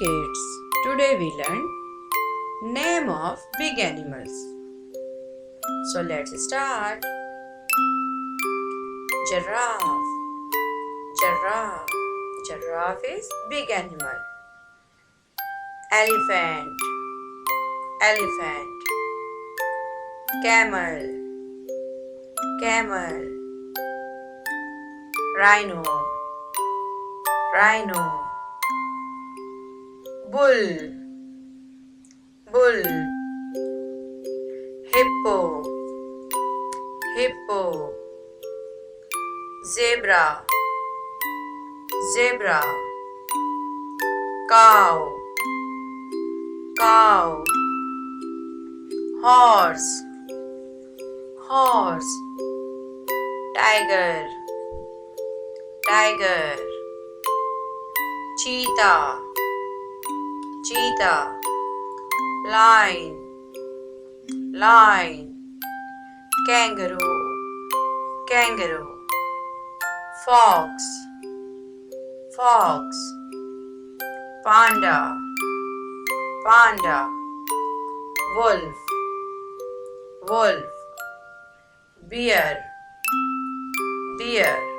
kids, today we learn name of big animals. So let's start. Giraffe. Giraffe. Giraffe is big animal. Elephant. Elephant. Camel. Camel. Rhino. Rhino. Bull. Bull. Hippo. Hippo. Zebra. Zebra. Cow. Cow. Horse. Horse. Tiger. Tiger. Cheetah. Cheetah. Lion. Lion. Kangaroo. Kangaroo. Fox. Fox. Panda. Panda. Wolf. Wolf. Bear. Bear.